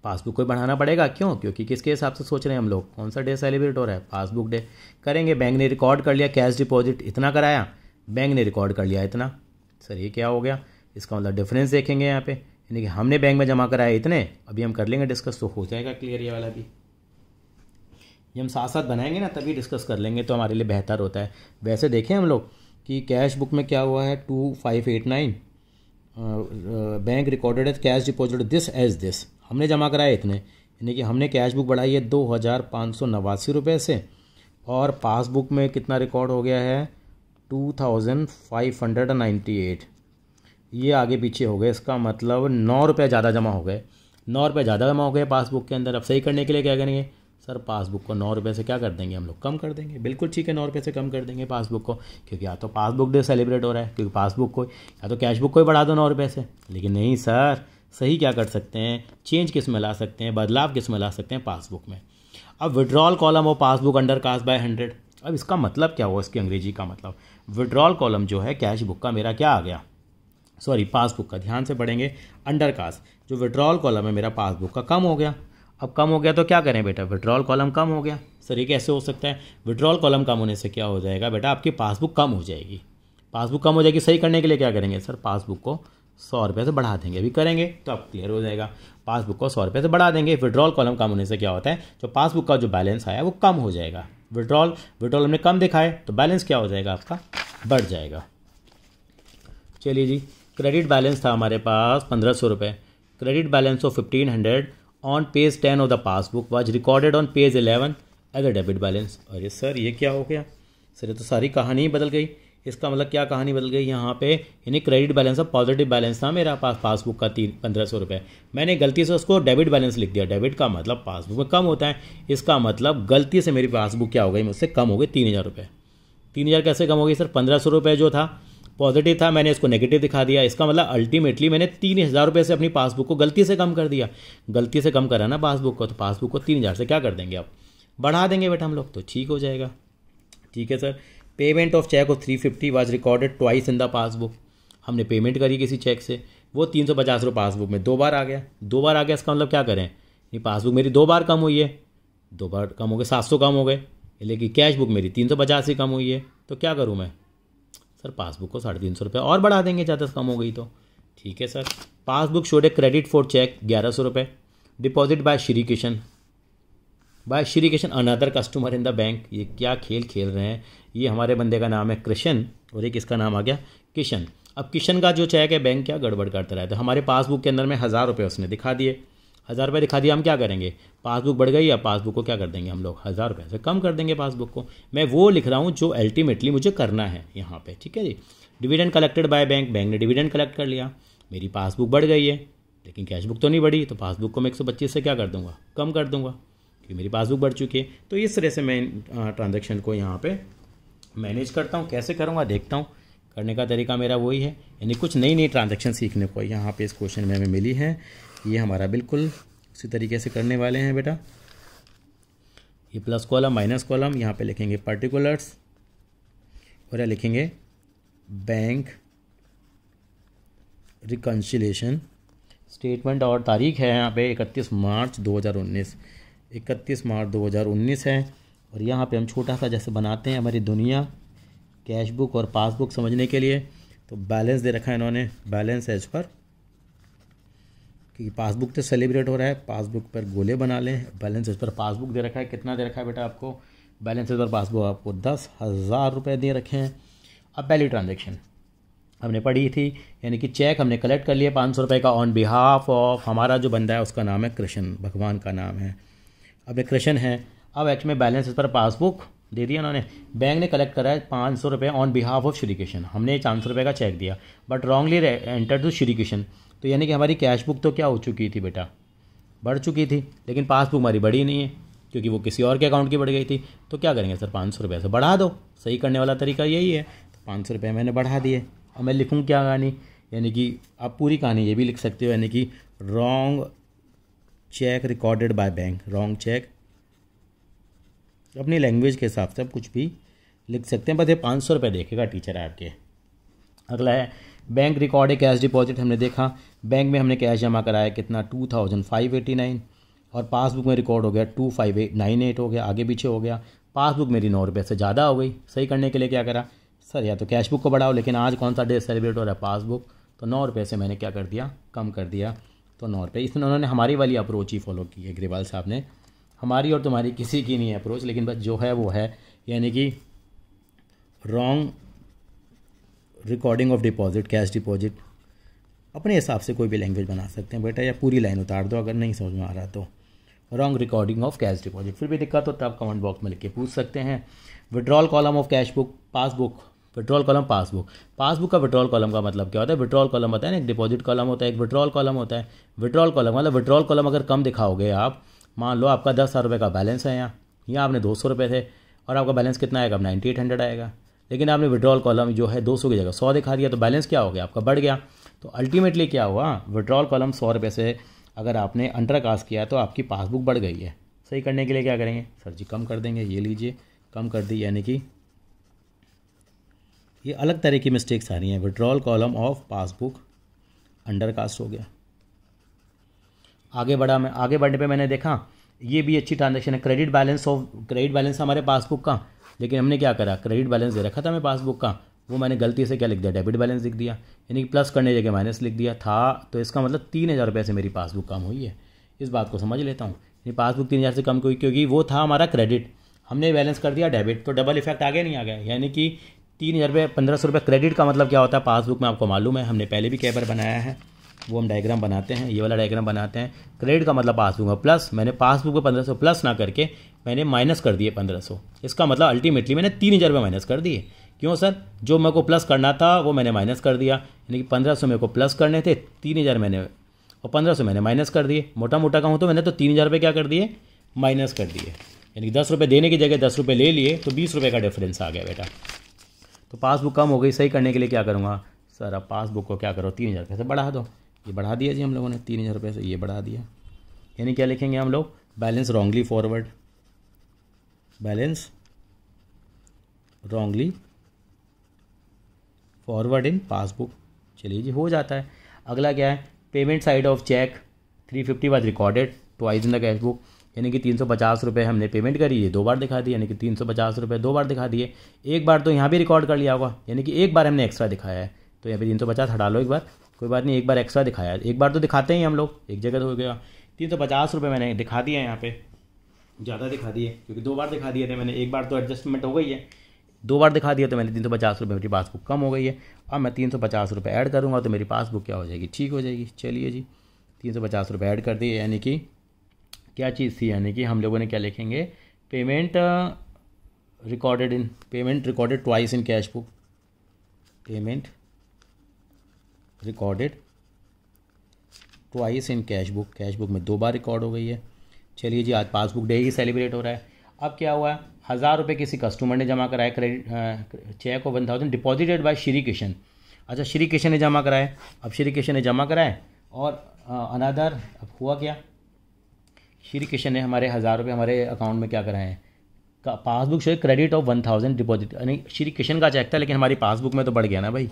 पासबुक को बढ़ाना पड़ेगा। क्यों? क्योंकि किसके हिसाब से सोच रहे हैं हम लोग, कौन सा डे सेलिब्रेट हो रहा है? Passbook day. करेंगे, बैंक ने रिकॉर्ड कर लिया कैश डिपॉजिट इतना कराया, बैंक ने रिकॉर्ड कर लिया इतना। सर ये क्या हो गया? इसका मतलब डिफरेंस देखेंगे यहाँ पे, यानी कि हमने बैंक में जमा कराया इतने, अभी हम कर लेंगे डिस्कस तो हो जाएगा क्लियर ये वाला भी। ये हम साथ साथ बनाएंगे ना तभी डिस्कस कर लेंगे तो हमारे लिए बेहतर होता है। वैसे देखें हम लोग कि कैश बुक में क्या हुआ है 2589 bank recorded as cash deposit this as this, हमने जमा कराया इतने, यानी कि हमने कैश बुक बढ़ाई है 2589 रुपये से, और पासबुक में कितना रिकॉर्ड हो गया है 2598। ये आगे पीछे हो गए, इसका मतलब 9 रुपये ज़्यादा जमा हो गए, 9 रुपये ज़्यादा जमा हो गए पासबुक के अंदर। अब सही करने के लिए क्या करेंगे सर? पासबुक को 9 रुपये से क्या कर देंगे हम लोग? कम कर देंगे। बिल्कुल ठीक है, 9 रुपये से कम कर देंगे पासबुक को, क्योंकि या तो पासबुक डे सेलिब्रेट हो रहा है, क्योंकि पासबुक को या तो कैश बुक को ही बढ़ा दो 9 रुपये से। लेकिन नहीं सर, सही क्या कर सकते हैं? चेंज किस में ला सकते हैं, बदलाव किस में ला सकते हैं? पासबुक में। अब विड्रॉल कॉलम हो पासबुक अंडर कास्ट बाय 100। अब इसका मतलब क्या हुआ? इसकी अंग्रेजी का मतलब विड्रॉल कॉलम जो है कैश बुक का मेरा क्या आ गया, सॉरी पासबुक का, ध्यान से पढ़ेंगे, अंडर कास्ट जो विड्रॉल कॉलम है मेरा पासबुक का कम हो गया। अब कम हो गया तो क्या करें बेटा? विड्रॉल कॉलम कम हो गया। सर ये कैसे हो सकता है? विड्रॉल कॉलम कम होने से क्या हो जाएगा बेटा? आपकी पासबुक कम हो जाएगी। पासबुक कम हो जाएगी, सही करने के लिए क्या करेंगे सर? पासबुक को 100 रुपये से बढ़ा देंगे। अभी करेंगे तो अब क्लियर हो जाएगा। पासबुक को 100 रुपये से बढ़ा देंगे। विड्रॉल कॉलम कम होने से क्या होता है? जो पासबुक का जो बैलेंस आया वो कम हो जाएगा। विड्रॉल हमने कम दिखाए तो बैलेंस क्या हो जाएगा आपका? बढ़ जाएगा। चलिए जी, क्रेडिट बैलेंस था हमारे पास 1500 रुपये। Credit balance of 1500 on page 10 of the passbook was recorded on page 11 as a debit balance. अरे सर ये क्या हो गया? सर ये तो सारी कहानी ही बदल गई। इसका मतलब क्या कहानी बदल गई यहाँ पे? यानी क्रेडिट बैलेंस अब पॉजिटिव बैलेंस था मेरा पास पासबुक का 1500 रुपये, मैंने गलती से उसको डेबिट बैलेंस लिख दिया। डेबिट का मतलब पासबुक में कम होता है, इसका मतलब गलती से मेरी पासबुक क्या हो गई? मुझसे कम हो गई 3000 रुपये। 3000 कैसे कम हो गई सर? 1500 रुपये जो था पॉजिटिव था, मैंने इसको नेगेटिव दिखा दिया। इसका मतलब अल्टीमेटली मैंने 3000 रुपये से अपनी पासबुक को गलती से कम कर दिया। गलती से कम करा ना पासबुक को, तो पासबुक को 3000 से क्या कर देंगे? अब बढ़ा देंगे बेटा हम लोग, तो ठीक हो जाएगा। ठीक है sir. Payment of cheque of 350 was recorded twice in the passbook. हमने पेमेंट करी किसी चेक से, वो 350 रुपये पासबुक में 2 बार आ गया। 2 बार आ गया, इसका मतलब क्या करें? ये पासबुक मेरी 2 बार कम हुई है, 2 बार कम हो गए 700 कम हो गए, लेकिन कैश बुक मेरी 350 ही कम हुई है। तो क्या करूँ मैं सर? पासबुक को 350 रुपये और बढ़ा देंगे, ज़्यादा कम हो गई तो। ठीक है sir. Passbook showed a credit for cheque 1100 रुपये deposit by Shri Kishan another customer in the bank. ये क्या खेल खेल रहे हैं? ये हमारे बंदे का नाम है कृष्ण और एक इसका नाम आ गया किशन। अब किशन का जो चेक है बैंक क्या गड़बड़ करता रहता है। हमारे पासबुक के अंदर में 1000 रुपये उसने दिखा दिए, 1000 रुपये दिखा दिया, हम क्या करेंगे? पासबुक बढ़ गई, या पासबुक को क्या कर देंगे हम लोग? 1000 रुपये से कम कर देंगे पासबुक को। मैं वो लिख रहा हूँ जो अल्टीमेटली मुझे करना है यहाँ पे। ठीक है जी। Dividend collected by bank, bank ने डिविडेंड कलेक्ट कर लिया, मेरी पासबुक बढ़ गई है लेकिन कैश बुक तो नहीं बढ़ी, तो पासबुक को मैं 125 से क्या कर दूंगा? कम कर दूंगा, क्योंकि मेरी पासबुक बढ़ चुकी है। तो इस तरह से मैं ट्रांजेक्शन को यहाँ पे मैनेज करता हूँ। कैसे करूँगा देखता हूँ, करने का तरीका मेरा वही है। यानी कुछ नई नई ट्रांजैक्शन सीखने को यहाँ पे इस क्वेश्चन में हमें मिली है। ये हमारा बिल्कुल उसी तरीके से करने वाले हैं बेटा। ये प्लस कॉलम माइनस कॉलम, यहाँ पे लिखेंगे पर्टिकुलर्स और लिखेंगे बैंक रिकन्सिलेशन स्टेटमेंट, और तारीख है यहाँ पे 31 मार्च 2019। 31 मार्च 2019 है। और यहाँ पे हम छोटा सा जैसे बनाते हैं हमारी दुनिया कैश बुक और पासबुक समझने के लिए। तो बैलेंस दे रखा है इन्होंने, बैलेंस एज पर, क्योंकि पासबुक तो सेलिब्रेट हो रहा है, पासबुक पर गोले बना लें। बैलेंस एज पर पासबुक दे रखा है, कितना दे रखा है बेटा आपको? बैलेंस एज पर पासबुक आपको 10,000 रुपये दे रखे हैं। अब पहली ट्रांजेक्शन हमने पढ़ी थी, यानी कि चेक हमने कलेक्ट कर लिया 500 रुपये का ऑन बिहाफ ऑफ, हमारा जो बंदा है उसका नाम है कृष्ण, भगवान का नाम है। अब ये कृष्ण है। अब एक्चुअली में बैलेंस पर पासबुक दे दिया उन्होंने, बैंक ने कलेक्ट करा है 500 रुपये on behalf of Shri Kishan. हमने 400 रुपये का चेक दिया but wrongly enter to Shri Kishan. तो यानी कि हमारी कैश बुक तो क्या हो चुकी थी बेटा? बढ़ चुकी थी, लेकिन पासबुक हमारी बढ़ी नहीं है क्योंकि वो किसी और के अकाउंट की बढ़ गई थी। तो क्या करेंगे सर? 500 रुपये से बढ़ा दो। सही करने वाला तरीका यही है। तो 500 रुपये मैंने बढ़ा दिए। अब मैं लिखूँ क्या कहानी? यानी कि आप पूरी कहानी ये भी लिख सकते हो, यानी कि wrong cheque recorded by bank. Wrong cheque अपनी लैंग्वेज के हिसाब से आप कुछ भी लिख सकते हैं, बस ये 500 रुपये देखेगा टीचर आपके। अगला है बैंक रिकॉर्ड कैश डिपॉजिट। हमने देखा बैंक में हमने कैश जमा कराया कितना 2589 और पासबुक में रिकॉर्ड हो गया 25898 हो गया, आगे पीछे हो गया। पासबुक मेरी 9 रुपये से ज़्यादा हो गई। सही करने के लिए क्या करा सर, या तो कैश बुक को बढ़ाओ, लेकिन आज कौन सा डे सेलिब्रेट हो रहा है, पासबुक, तो 9 रुपये से मैंने क्या कर दिया, कम कर दिया, तो 9 रुपये। इसमें उन्होंने हमारी वाली अप्रोच ही फॉलो की है ग्रेवाल साहब ने, हमारी और तुम्हारी किसी की नहीं है अप्रोच, लेकिन बस जो है वो है, यानी कि wrong recording of deposit, cash deposit. अपने हिसाब से कोई भी लैंग्वेज बना सकते हैं बेटा, या पूरी लाइन उतार दो अगर नहीं समझ में आ रहा तो। Wrong recording of cash deposit, फिर भी दिक्कत हो तो आप कमेंट बॉक्स में लिख के पूछ सकते हैं। Withdrawal column of cash book, passbook, withdrawal column passbook. Passbook का विड्रॉल कॉलम का मतलब क्या होता है, विड्रॉल कॉलम होता है ना, एक डिपॉजिट कॉलम होता है, एक विड्रॉल कॉलम होता है। विड्रॉल कॉलम मतलब विड्रॉल कॉलम अगर कम दिखाओगे आप, मान लो आपका 10,000 रुपये का बैलेंस है, यहाँ आपने 200 रुपये थे और आपका बैलेंस कितना आएगा, अब 9800 आएगा, लेकिन आपने विड्रॉल कॉलम जो है 200 की जगह 100 दिखा दिया, तो बैलेंस क्या हो गया आपका, बढ़ गया। तो अल्टीमेटली क्या हुआ, विड्रॉल कॉलम 100 रुपये से अगर आपने अंडर कास्ट किया तो आपकी पासबुक बढ़ गई है। सही करने के लिए क्या करेंगे सर जी, कम कर देंगे, ये लीजिए कम कर दी, यानी कि ये अलग तरह की मिस्टेक्स आ रही हैं। Withdrawal column of passbook under cast हो गया। आगे बढ़ने पे मैंने देखा ये भी अच्छी ट्रांजैक्शन है, क्रेडिट बैलेंस हमारे पासबुक का, लेकिन हमने क्या करा, क्रेडिट बैलेंस दे रखा था हमें पासबुक का, वो मैंने गलती से क्या लिख दिया, डेबिट बैलेंस लिख दिया, यानी कि प्लस करने जगह माइनस लिख दिया था। तो इसका मतलब 3000 रुपये से मेरी पासबुक कम हुई है। इस बात को समझ लेता हूँ, ये पासबुक 3000 से कम हुई क्योंकि वो था हमारा क्रेडिट, हमने बैलेंस कर दिया डेबिट, तो डबल इफेक्ट आगे नहीं आ गया, यानी कि 3000 रुपये 1500 रुपये क्रेडिट का मतलब क्या होता है पासबुक में, आपको मालूम है, हमने पहले भी कई बार बनाया है, वो हम डायग्राम बनाते हैं, ये वाला डायग्राम बनाते हैं। क्रेडिट का मतलब पासबुक में प्लस, मैंने पासबुक में 1500 प्लस ना करके मैंने माइनस कर दिए 1500, इसका मतलब अल्टीमेटली मैंने 3000 रुपये माइनस कर दिए। क्यों सर, जो मेरे को प्लस करना था वो मैंने माइनस कर दिया, यानी कि 1500 मेरे को प्लस करने थे, 3000 मैंने और 1500 मैंने माइनस कर दिए। मोटा मोटा कहूँ तो मैंने तो 3000 रुपये क्या कर दिए, माइनस कर दिए, यानी कि 10 रुपये देने की जगह 10 रुपये ले लिए, तो 20 रुपये का डिफरेंस आ गया बेटा। तो पासबुक कम हो गई। सही करने के लिए क्या करूँगा सर, अब पासबुक को क्या करो, 3000 रुपये से बढ़ा दो, ये बढ़ा दिया जी हम लोगों ने, 3000 रुपये से ये बढ़ा दिया, यानी क्या लिखेंगे हम लोग, balance wrongly forward, balance wrongly forward in passbook. चलिए जी, हो जाता है। अगला क्या है, payment side of cheque 350 was recorded twice in the cash book, यानी कि 350 रुपये हमने पेमेंट करी, ये 2 बार दिखा दिए, यानी कि 350 रुपये 2 बार दिखा दिए। एक बार तो यहाँ भी रिकॉर्ड कर लिया होगा, यानी कि एक बार हमने एक्स्ट्रा दिखाया है, तो यहाँ पे 350 हटा लो, एक बार कोई बात नहीं, एक बार एक्स्ट्रा दिखाया है, एक बार तो दिखाते ही हम लोग, एक जगह तो हो गया। 350 रुपये मैंने दिखा दिया, यहाँ पे ज़्यादा दिखा दिए क्योंकि 2 बार दिखा दिए थे मैंने, एक बार तो एडजस्टमेंट हो गई है, 2 बार दिखा दिया तो मैंने 350 रुपये मेरी पासबुक कम हो गई है। अब मैं 350 रुपये ऐड करूँगा तो मेरी पासबुक क्या हो जाएगी, ठीक हो जाएगी। चलिए जी, 350 रुपये ऐड कर दिए, यानी कि क्या चीज़ थी, यानी कि हम लोगों ने क्या लिखेंगे, पेमेंट रिकॉर्डेड ट्वाइस इन cash book, payment recorded twice इन कैश बुक में 2 बार रिकॉर्ड हो गई है। चलिए जी, आज पासबुक डे ही सेलिब्रेट हो रहा है। अब क्या हुआ, 1000 रुपये किसी कस्टमर ने जमा कराए, credit cheque of 1000 deposited by Shri Kishan. अच्छा, श्री किशन ने जमा कराए, अब श्री किशन ने जमा कराए और अनदर, अब हुआ क्या, श्री किशन ने हमारे 1000 रुपये हमारे अकाउंट में क्या कराए हैं, passbook show credit of 1000 deposit, यानी श्री किशन का चेक था लेकिन हमारी पासबुक में तो बढ़ गया ना भाई,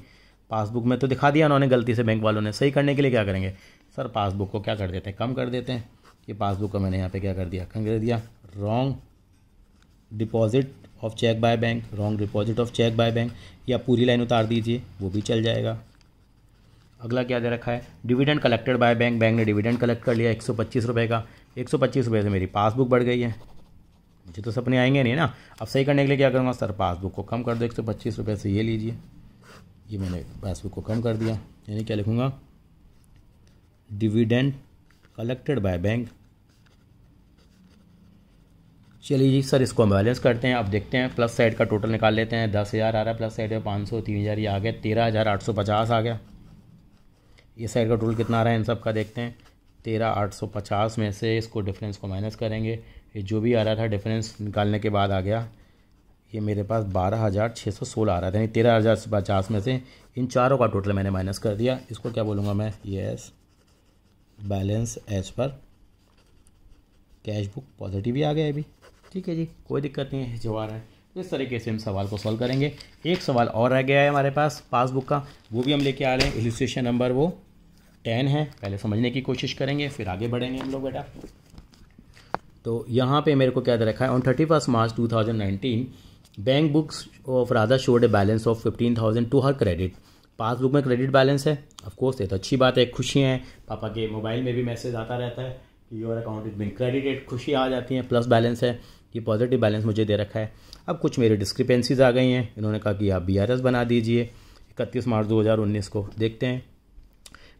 पासबुक में तो दिखा दिया उन्होंने गलती से बैंक वालों ने। सही करने के लिए क्या करेंगे सर, पासबुक को क्या कर देते हैं, कम कर देते हैं। ये पासबुक को मैंने यहाँ पे क्या कर दिया, कम कर दिया, wrong deposit of cheque by bank, wrong deposit of cheque by bank, या पूरी लाइन उतार दीजिए वो भी चल जाएगा। अगला क्या दे रखा है, dividend collected by bank, bank ने डिविडेंड कलेक्ट कर लिया 125 रुपये का, 125 रुपये से मेरी पासबुक बढ़ गई है, मुझे तो सपने आएंगे नहीं ना। अब सही करने के लिए क्या करूँगा सर, पासबुक को कम कर दो 125 रुपये से, ये लीजिए, ये मैंने पासबुक को कम कर दिया, यानी क्या लिखूँगा, डिविडेंड कलेक्टेड बाय बैंक। चलिए जी सर, इसको हम बैलेंस करते हैं। अब देखते हैं प्लस साइड का टोटल निकाल लेते हैं, 10,000 आ रहा है, प्लस साइड में 500, 3000 ये आ गया, 13,850 आ गया। ये साइड का टोटल कितना आ रहा है इन सब का देखते हैं, 13,850 में से इसको डिफरेंस को माइनस करेंगे, ये जो भी आ रहा था डिफरेंस निकालने के बाद आ गया, ये मेरे पास 12,616 आ रहा था, यानी 13,050 में से इन चारों का टोटल मैंने माइनस कर दिया। इसको क्या बोलूँगा मैं, yes, balance as per cash book positive ही आ गया अभी, ठीक है जी, कोई दिक्कत नहीं है, जो आ रहा है। तो इस तरीके से हम सवाल को सॉल्व करेंगे। एक सवाल और रह गया है हमारे पास पासबुक का, वो भी हम लेके आ रहे हैं, इलस्ट्रेशन नंबर वो 10 है, पहले समझने की कोशिश करेंगे फिर आगे बढ़ेंगे हम लोग बेटा। तो यहाँ पे मेरे को क्या दे रखा है, on 31 March 2019 bank books of Radha showed a balance of 15,000 to her credit. Passbook में क्रेडिट बैलेंस है, ऑफ कोर्स ये तो अच्छी बात है, खुशियाँ हैं। पापा के मोबाइल में भी मैसेज आता रहता है कि your account is been credited, खुशी आ जाती है, प्लस बैलेंस है, ये पॉजिटिव बैलेंस मुझे दे रखा है। अब कुछ मेरी डिस्क्रिपेंसीज आ गई हैं, इन्होंने कहा कि आप BRS बना दीजिए 31 मार्च 2019 को। देखते हैं।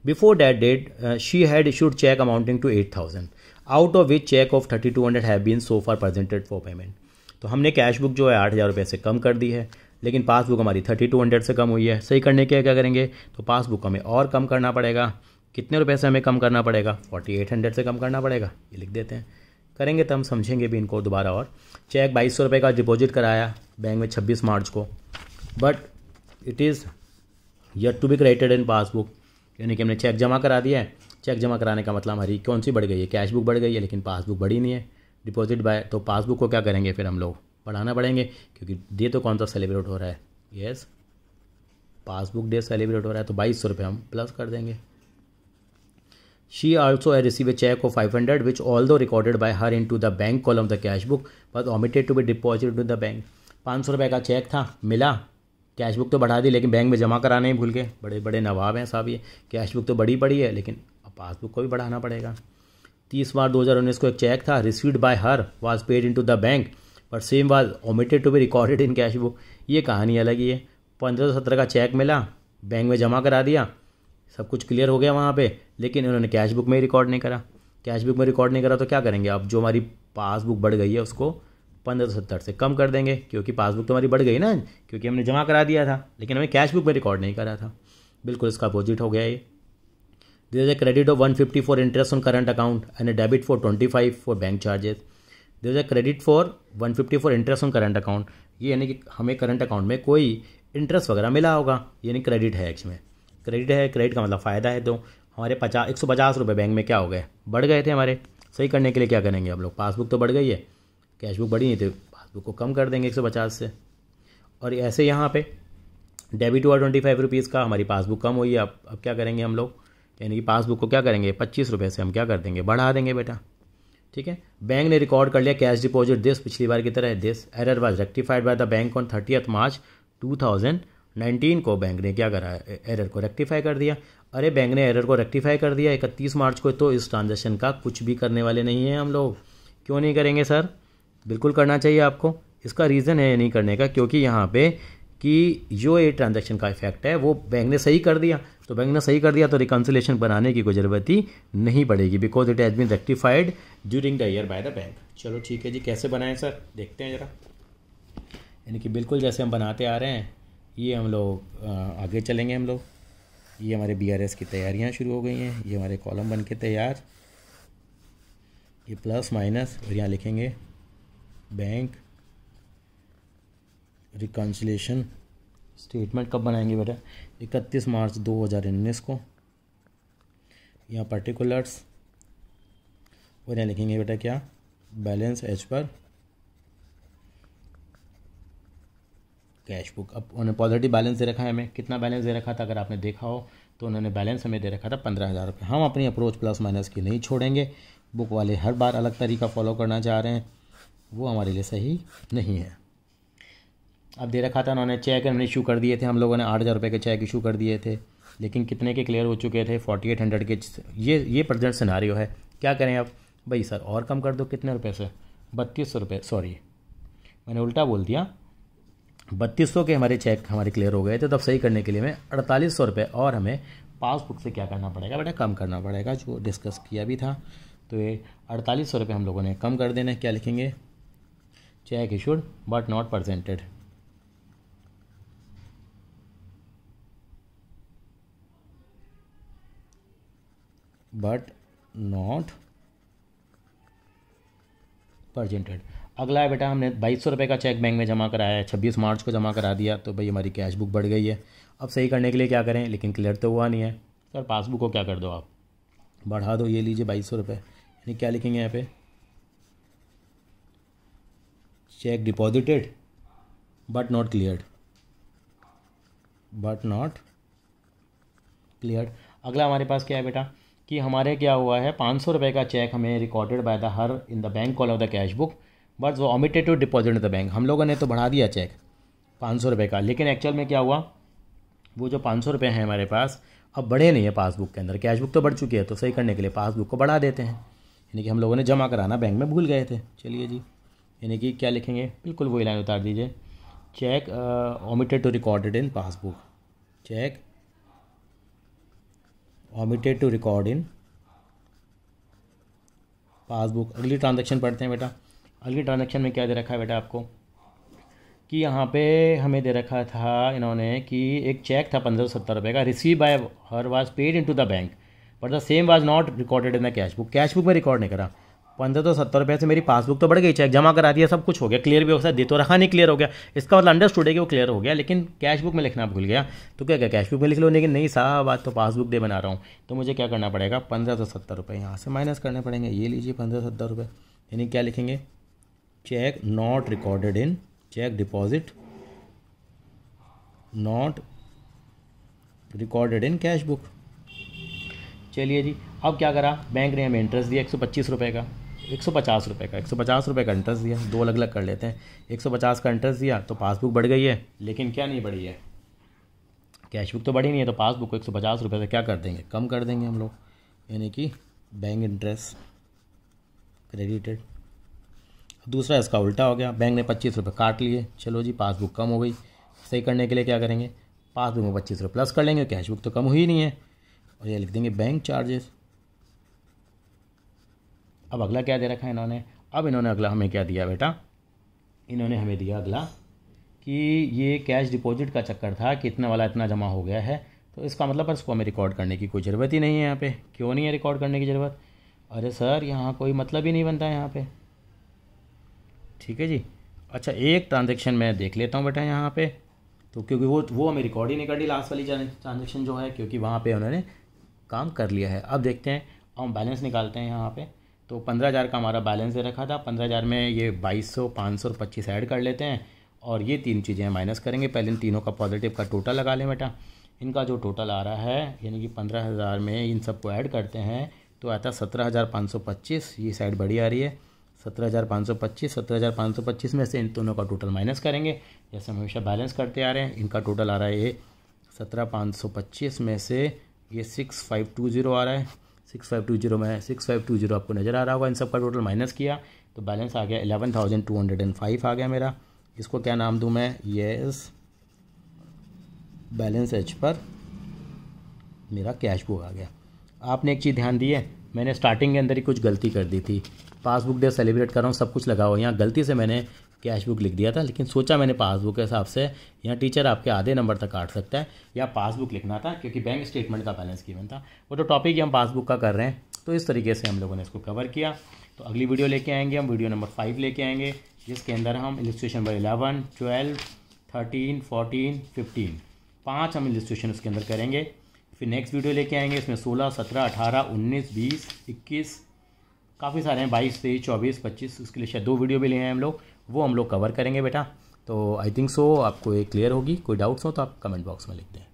Before that date she had issued cheque amounting to 8,000 out of which cheque of 3,200 have been so far presented for payment. तो हमने कैश बुक जो है 8,000 रुपये से कम कर दी है, लेकिन पासबुक हमारी 3,200 से कम हुई है। सही करने के क्या करेंगे, तो पासबुक हमें और कम करना पड़ेगा। कितने रुपए से हमें कम करना पड़ेगा, 4,800 से कम करना पड़ेगा, ये लिख देते हैं। करेंगे तो हम समझेंगे भी इनको दोबारा। और चेक 2,200 रुपये का डिपॉजिट कराया बैंक में 26 मार्च को, but it is yet to be credited in passbook, यानी कि हमने चेक जमा करा दिया है। चेक जमा कराने का मतलब हमारी कौन सी बढ़ गई है, कैश बुक बढ़ गई है, लेकिन पासबुक बढ़ी नहीं है, डिपॉजिट बाय। तो पासबुक को क्या करेंगे फिर हम लोग, बढ़ाना पड़ेंगे, क्योंकि डे तो कौन सा सेलिब्रेट हो रहा है, यस पासबुक डे सेलिब्रेट हो रहा है, तो 2,200 रुपये हम प्लस कर देंगे। She also I receive a cheque of 500 which although recorded by her in to the bank column the cash book but omitted to be deposit to the bank. 500 रुपये का चेक था, मिला, cash book तो बढ़ा दी लेकिन bank में जमा कराने ही भूल गए। बड़े बड़े नवाब हैं साहब ये, कैश बुक तो बड़ी पड़ी है लेकिन अब पासबुक को भी बढ़ाना पड़ेगा। 30 मार्च 2019 को एक चेक था, received by her was paid into the bank but same was omitted to be recorded in cash book. ये कहानी अलग ही है। 1517 का चेक मिला, बैंक में जमा करा दिया, सब कुछ क्लियर हो गया वहाँ पे, लेकिन उन्होंने कैश बुक में ही रिकॉर्ड नहीं करा। कैश बुक में रिकॉर्ड नहीं करा तो क्या करेंगे, अब जो हमारी पासबुक बढ़ गई है उसको 1570 से कम कर देंगे, क्योंकि पासबुक तो हमारी बढ़ गई ना, क्योंकि हमने जमा करा दिया था लेकिन हमें कैश बुक में रिकॉर्ड नहीं करा था। बिल्कुल इसका अपोजिट हो गया ये। There is a credit of 150 for interest on current account and a debit for 25 for bank charges. There is a credit for 150 for interest on current account, ये यानी कि हमें करंट अकाउंट में कोई इंटरेस्ट वगैरह मिला होगा, यानी क्रेडिट है। इसमें क्रेडिट है, क्रेडिट का मतलब फ़ायदा है। तो हमारे 150 रुपये बैंक में क्या हो गए, बढ़ गए थे हमारे। सही करने के लिए क्या करेंगे हम लोग, पासबुक तो बढ़ गई है, कैश बुक बढ़ी नहीं थी, पासबुक को कम कर देंगे 150 से। और ऐसे यहाँ पे डेबिट हुआ 25 रुपीज़ का, हमारी पासबुक कम हुई है। अब क्या करेंगे हम लोग, यानी कि पासबुक को क्या करेंगे 25 रुपये से हम क्या कर देंगे, बढ़ा देंगे बेटा। ठीक है, बैंक ने रिकॉर्ड कर लिया कैश डिपॉजिट दिस, पिछली बार की तरह this error was rectified bye the bank on 30 मार्च 2019 को। बैंक ने क्या करा, एरर को रेक्टिफाई कर दिया। अरे बैंक ने एरर को रेक्टिफाई कर दिया 31 मार्च को, तो इस ट्रांजैक्शन का कुछ भी करने वाले नहीं हैं हम लोग। क्यों नहीं करेंगे सर, बिल्कुल करना चाहिए आपको। इसका रीज़न है नहीं करने का, क्योंकि यहाँ पे कि जो ये ट्रांजैक्शन का इफेक्ट है वो बैंक ने सही कर दिया। तो बैंक ने सही कर दिया तो रिकन्सिलेशन बनाने की कोई ज़रूरत ही नहीं पड़ेगी, because it has been rectified during the year by the bank. चलो ठीक है जी, कैसे बनाएं सर, देखते हैं ज़रा। यानी कि बिल्कुल जैसे हम बनाते आ रहे हैं, ये हम लोग आगे चलेंगे हम लोग। ये हमारे BRS की तैयारियां शुरू हो गई हैं, ये हमारे कॉलम बन के तैयार, ये प्लस माइनस, और यहाँ लिखेंगे बैंक रिकन्सिलेशन स्टेटमेंट। कब बनाएंगे बेटा, 31 मार्च 2019 को। यहाँ पर्टिकुलर्स, और यहाँ लिखेंगे बेटा क्या, balance as per cash book. अब उन्होंने पॉजिटिव बैलेंस दे रखा है, हमें कितना बैलेंस दे रखा था, अगर आपने देखा हो तो उन्होंने बैलेंस हमें दे रखा था 15,000 रुपये। हम अपनी अप्रोच प्लस माइनस की नहीं छोड़ेंगे, बुक वाले हर बार अलग तरीका फॉलो करना चाह रहे हैं, वो हमारे लिए सही नहीं है। अब दे रखा था उन्होंने चेक हमने इशू कर दिए थे, हम लोगों ने 8,000 रुपये के चेक इशू कर दिए थे, लेकिन कितने के क्लियर हो चुके थे, 4,800 के। ये प्रेजेंट सिनारियो है। क्या करें अब भाई सर, और कम कर दो, कितने रुपये से, 3,200 रुपये, सॉरी मैंने उल्टा बोल दिया, 3,200 के हमारे चेक हमारे क्लियर हो गए थे। तब सही करने के लिए हमें 4,800 रुपये और हमें पासबुक से क्या करना पड़ेगा बेटा, कम करना पड़ेगा, जो डिस्कस किया भी था। तो ये 4,800 रुपये हम लोगों ने कम कर देना। क्या लिखेंगे, check issued but not presented, but not presented. अगला है बेटा, हमने 2,200 रुपये का चेक बैंक में जमा कराया है, 26 मार्च को जमा करा दिया, तो भाई हमारी कैश बुक बढ़ गई है। अब सही करने के लिए क्या करें, लेकिन क्लियर तो हुआ नहीं है सर, पासबुक को क्या कर दो आप, बढ़ा दो, ये लीजिए 2,200 रुपये। यानी क्या लिखेंगे यहाँ पे, check deposited but not cleared, but not cleared. अगला हमारे पास क्या है बेटा कि हमारे क्या हुआ है 500 रुपये का चेक हमें recorded by the her in the bank call of the cash book, but वो omitted to deposit in the bank. हम लोगों ने तो बढ़ा दिया चेक 500 रुपये का, लेकिन एक्चुअल में क्या हुआ, वो जो 500 रुपये हैं हमारे पास अब बढ़े नहीं है पासबुक के अंदर। कैश बुक तो बढ़ चुकी है, तो सही करने के लिए पासबुक को बढ़ा देते हैं, यानी कि हम लोगों ने जमा कराना बैंक में भूल गए थे। चलिए जी, यानी कि क्या लिखेंगे, बिल्कुल वही लाइन उतार दीजिए, cheque omitted to recorded in passbook, cheque omitted to record in passbook. अगली ट्रांजैक्शन पढ़ते हैं बेटा। अगली ट्रांजैक्शन में क्या दे रखा है बेटा आपको कि यहाँ पे हमें दे रखा था इन्होंने कि एक चेक था 1570 रुपये का, receive by her was paid into the bank but the same was not recorded in the cash book. Cash book में रिकॉर्ड नहीं करा। 1570 रुपये से मेरी पासबुक तो बढ़ गई, चेक जमा करा दिया, सब कुछ हो गया, क्लियर भी हो सकता, दे तो रखा नहीं, क्लियर हो गया, इसका मतलब अंडरस्टूड है कि वो क्लियर हो गया, लेकिन कैश बुक में लिखना भूल गया। तो क्या क्या कैश बुक में लिख लो, लेकिन नहीं साहब बात तो पासबुक दे बना रहा हूँ, तो मुझे क्या करना पड़ेगा, 1570 रुपये यहाँ से माइनस करने पड़ेंगे। ये लीजिए 1570 रुपये, यानी क्या लिखेंगे, cheque not recorded in, cheque deposit not recorded in cash book. चलिए जी, अब क्या करा, बैंक ने हमें इंटरेस्ट दिया 125 रुपये का, 150 रुपये का, 150 रुपये का इंटरेस्ट दिया, दो अलग अलग कर लेते हैं। 150 का इंटरेस्ट दिया तो पासबुक बढ़ गई है, लेकिन क्या नहीं बढ़ी है, कैश बुक तो बढ़ी नहीं है, तो पासबुक को 150 रुपये से क्या कर देंगे, कम कर देंगे हम लोग, यानी कि बैंक इंटरेस्ट क्रेडिटेड। दूसरा इसका उल्टा हो गया, बैंक ने 25 रुपये काट लिए, चलो जी पासबुक कम हो गई। सही करने के लिए क्या करेंगे, पासबुक में 25 रुपये प्लस कर लेंगे, कैश बुक तो कम हुई नहीं है, और ये लिख देंगे बैंक चार्जेस। अब अगला क्या दे रखा है इन्होंने, अब इन्होंने अगला हमें क्या दिया बेटा, इन्होंने हमें दिया अगला कि ये कैश डिपॉजिट का चक्कर था कि इतना वाला इतना जमा हो गया है, तो इसका मतलब इसको हमें रिकॉर्ड करने की कोई ज़रूरत ही नहीं है यहाँ पे। क्यों नहीं है रिकॉर्ड करने की ज़रूरत, अरे सर यहाँ कोई मतलब ही नहीं बनता है यहाँ पे, ठीक है जी। अच्छा एक ट्रांजेक्शन मैं देख लेता हूँ बेटा यहाँ पे, तो क्योंकि वो हमें रिकॉर्ड ही नहीं कर दी लास्ट वाली ट्रांजेक्शन जो है, क्योंकि वहाँ पे उन्होंने काम कर लिया है। अब देखते हैं, हम बैलेंस निकालते हैं यहाँ पे, तो 15,000 का हमारा बैलेंस दे रखा था, 15,000 में ये 2200, 500 और 25 ऐड कर लेते हैं, और ये तीन चीज़ें माइनस करेंगे। पहले इन तीनों का पॉजिटिव का टोटल लगा लें बेटा, इनका जो टोटल आ रहा है यानी कि 15,000 में इन सबको ऐड करते हैं तो आता है 17,525, ये साइड बड़ी आ रही है 17,525। 17,525 में से इन दोनों का टोटल माइनस करेंगे, जैसे हम हमेशा बैलेंस करते आ रहे हैं। इनका टोटल आ रहा है ये 17,525 में से ये 6520 आ रहा है, 6520 में 6520 आपको नज़र आ रहा होगा, इन सब का टोटल माइनस किया तो बैलेंस आ गया 11,205 आ गया मेरा। इसको क्या नाम दूं मैं, यस बैलेंस एच पर मेरा कैश बुक आ गया। आपने एक चीज़ ध्यान दी है, मैंने स्टार्टिंग के अंदर ही कुछ गलती कर दी थी, पासबुक डे सेलिब्रेट कर रहा हूँ, सब कुछ लगा हुआ, यहाँ गलती से मैंने कैश बुक लिख दिया था, लेकिन सोचा मैंने पासबुक के हिसाब से यहाँ टीचर आपके आधे नंबर तक काट सकता है, या पासबुक लिखना था क्योंकि बैंक स्टेटमेंट का बैलेंस गिवन था। वो तो टॉपिक ही हम पासबुक का कर रहे हैं, तो इस तरीके से हम लोगों ने इसको कवर किया। तो अगली वीडियो लेके आएंगे हम, वीडियो नंबर 5 लेके आएंगे, जिसके अंदर हम इलस्ट्रेशन नंबर 11, 12, 13, 14, 15 5 हम इलस्ट्रेशन उसके अंदर करेंगे। फिर नेक्स्ट वीडियो लेके आएंगे, इसमें 16, 17, 18, 19, 20, 21 काफ़ी सारे हैं, 22, 23, 24, 25, उसके लिए शायद 2 वीडियो भी लिए हैं हम लोग, वो हम लोग कवर करेंगे बेटा। तो आई थिंक सो आपको ये क्लियर होगी। कोई डाउट्स हो तो आप कमेंट बॉक्स में लिख दें।